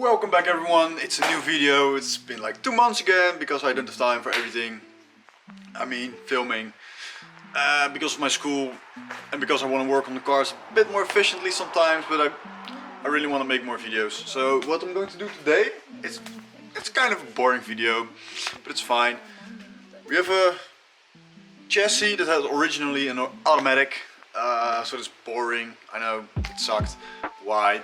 Welcome back everyone, it's a new video. It's been like 2 months again because I don't have time for everything. I mean filming, because of my school and because I want to work on the cars a bit more efficiently sometimes, but I really want to make more videos. So what I'm going to do today, it's kind of a boring video, but it's fine. We have a chassis that had originally an automatic, so it's boring. I know, it sucked. Why?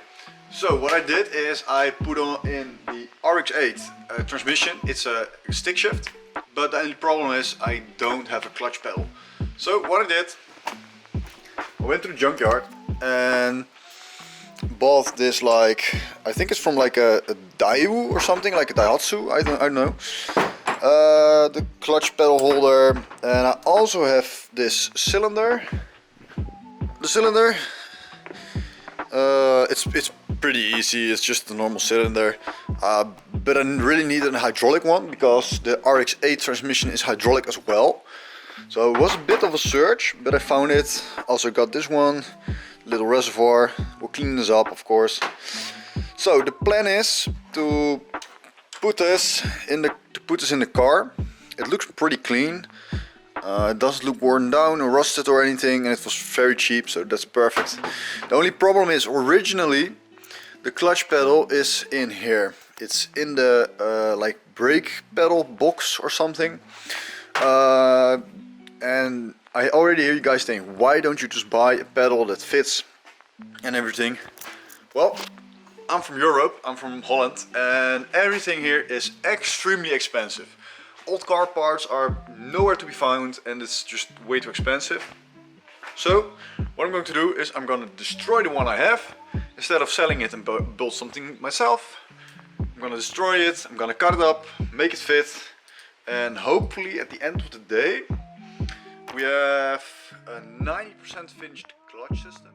So what I did is I put on in the RX-8 transmission. It's a stick shift, but the only problem is I don't have a clutch pedal. So what I did, I went to the junkyard and bought this, like, I think it's from like a Daewoo or something, like a Daihatsu, I don't know. The clutch pedal holder, and I also have this cylinder. The cylinder, it's pretty easy, it's just a normal cylinder, but I really need a hydraulic one because the RX-8 transmission is hydraulic as well. So it was a bit of a search, but I found it. Also got this one, little reservoir. We'll clean this up, of course. So the plan is to put this in the car. It looks pretty clean. It doesn't look worn down or rusted or anything, and it was very cheap, so that's perfect. The only problem is originally the clutch pedal is in here. It's in the like brake pedal box or something. And I already hear you guys saying, why don't you just buy a pedal that fits and everything? Well, I'm from Europe, I'm from Holland, and everything here is extremely expensive. Old car parts are nowhere to be found and it's just way too expensive. So what I'm going to do is I'm going to destroy the one I have. Instead of selling it and build something myself, I'm going to destroy it, I'm going to cut it up, make it fit, and hopefully at the end of the day we have a 90% finished clutch system.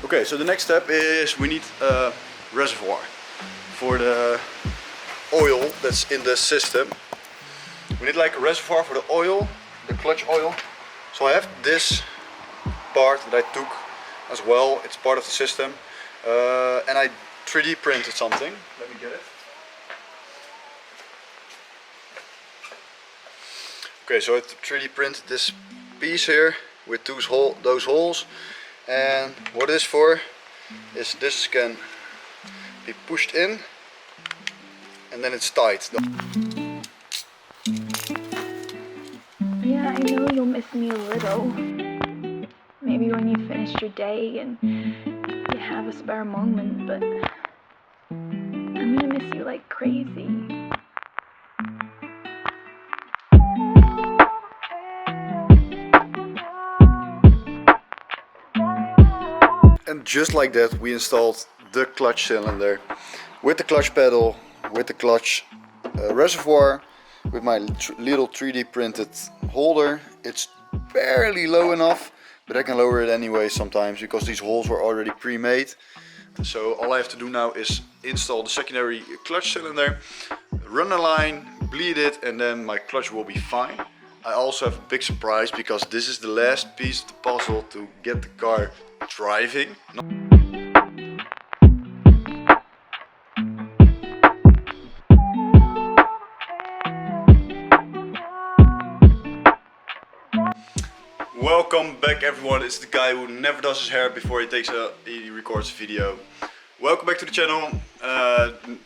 Okay, so the next step is we need a reservoir for the oil that's in the system. We need like a reservoir for the oil, the clutch oil. So I have this part that I took as well, it's part of the system. And I 3D printed something. Let me get it. Okay, so I 3D printed this piece here with those holes. And what it is for is this can be pushed in and then it's tight. Yeah, I know you'll miss me a little. Maybe when you finish your day and you have a spare moment, but I'm gonna miss you like crazy. And just like that we installed the clutch cylinder with the clutch pedal, with the clutch reservoir, with my little 3D printed holder. It's barely low enough, but I can lower it anyway sometimes because these holes were already pre-made. So all I have to do now is install the secondary clutch cylinder, run a line, bleed it, and then my clutch will be fine. I also have a big surprise because this is the last piece of the puzzle to get the car driving. Welcome back everyone, it's the guy who never does his hair before he records a video. Welcome back to the channel,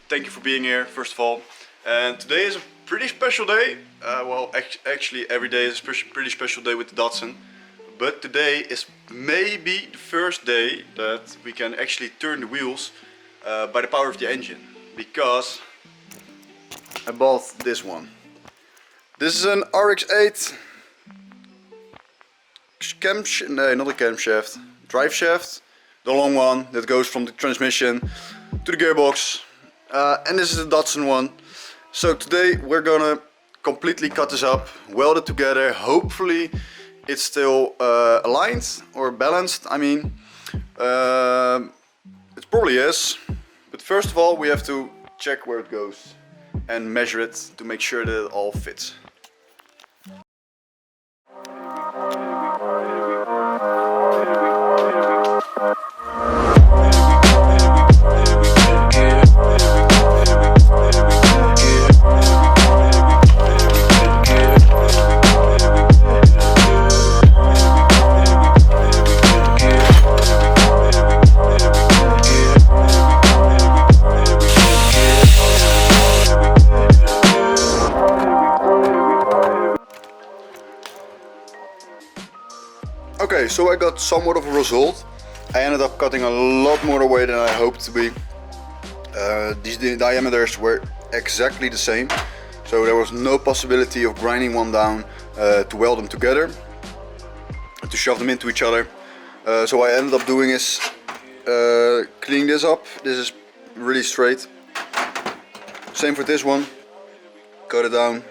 thank you for being here first of all. And today is a pretty special day, well actually every day is a pretty special day with the Datsun. But today is maybe the first day that we can actually turn the wheels by the power of the engine. Because I bought this one. This is an RX-8 not a camshaft, drive shaft. The long one that goes from the transmission to the gearbox and this is the Datsun one. So today we're gonna completely cut this up, weld it together. Hopefully it's still aligned or balanced. I mean, it probably is. But first of all, we have to check where it goes and measure it to make sure that it all fits. Okay, so I got somewhat of a result. I ended up cutting a lot more away than I hoped to be. These diameters were exactly the same, so there was no possibility of grinding one down to weld them together, to shove them into each other. So what I ended up doing is cleaning this up. This is really straight. Same for this one. Cut it down,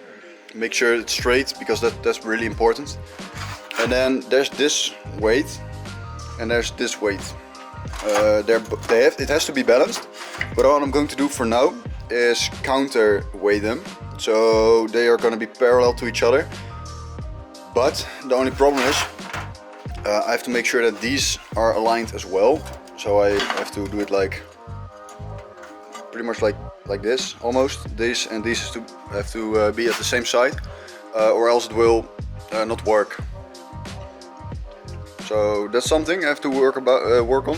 make sure it's straight because that's really important. And then there's this weight and there's this weight. It has to be balanced, but what I'm going to do for now is counterweight them. So they are going to be parallel to each other. But the only problem is I have to make sure that these are aligned as well. So I have to do it like pretty much like this almost. These and these have to be at the same side, or else it will not work. So that's something I have to work on.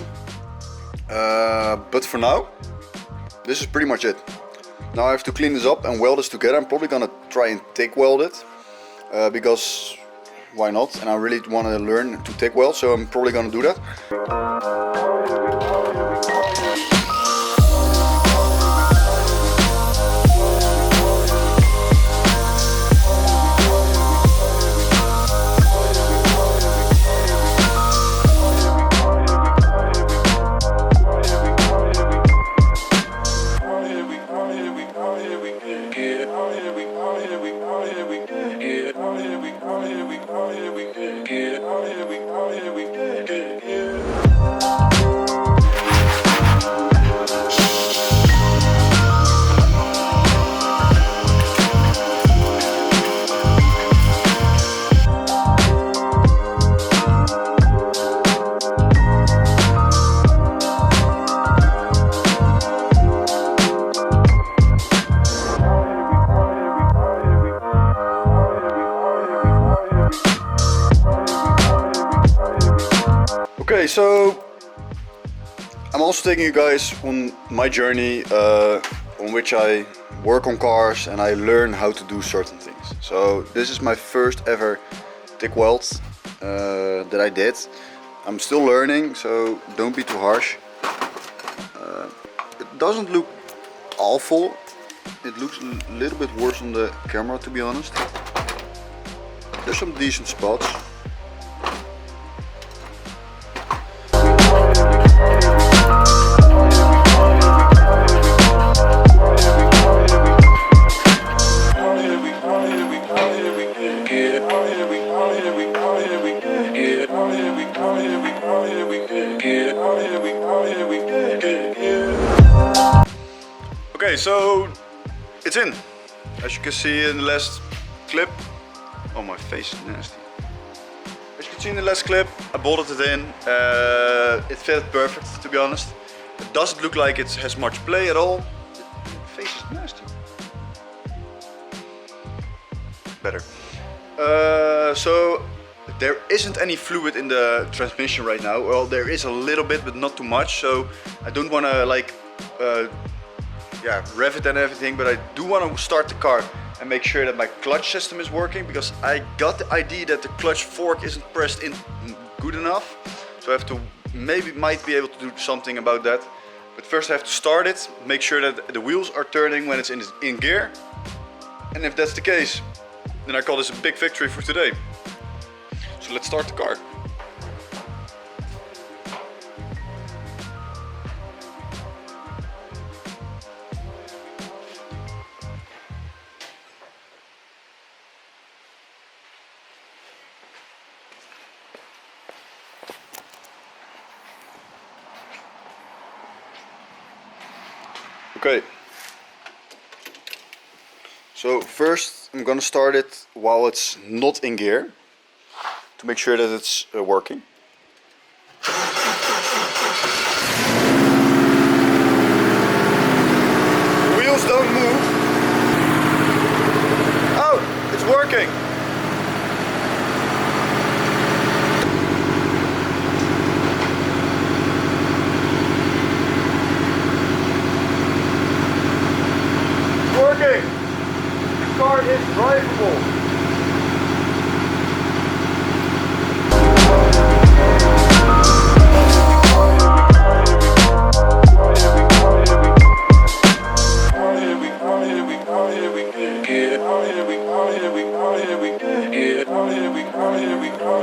But for now, this is pretty much it. Now I have to clean this up and weld this together. I'm probably gonna try and TIG weld it because why not? And I really want to learn to TIG weld, so I'm probably gonna do that. Okay, so I'm also taking you guys on my journey on which I work on cars and I learn how to do certain things. So this is my first ever TIG weld that I did. I'm still learning, so don't be too harsh. It doesn't look awful. It looks a little bit worse on the camera, to be honest. There's some decent spots. Okay, so it's in. As you can see in the last clip. Oh, my face is nasty. As you can see in the last clip, I bolted it in. It fit perfect, to be honest. It doesn't look like it has much play at all. The face is nasty. Better. So there isn't any fluid in the transmission right now. Well, there is a little bit, but not too much. So I don't want to like rev it and everything, but I do want to start the car and make sure that my clutch system is working, because I got the idea that the clutch fork isn't pressed in good enough. So I have to might be able to do something about that. But first I have to start it, make sure that the wheels are turning when it's in gear. And if that's the case, then I call this a big victory for today. So let's start the car. Okay. So first I'm gonna start it while it's not in gear to make sure that it's working. The wheels don't move. Oh, it's working. Working! The car is drivable! Here we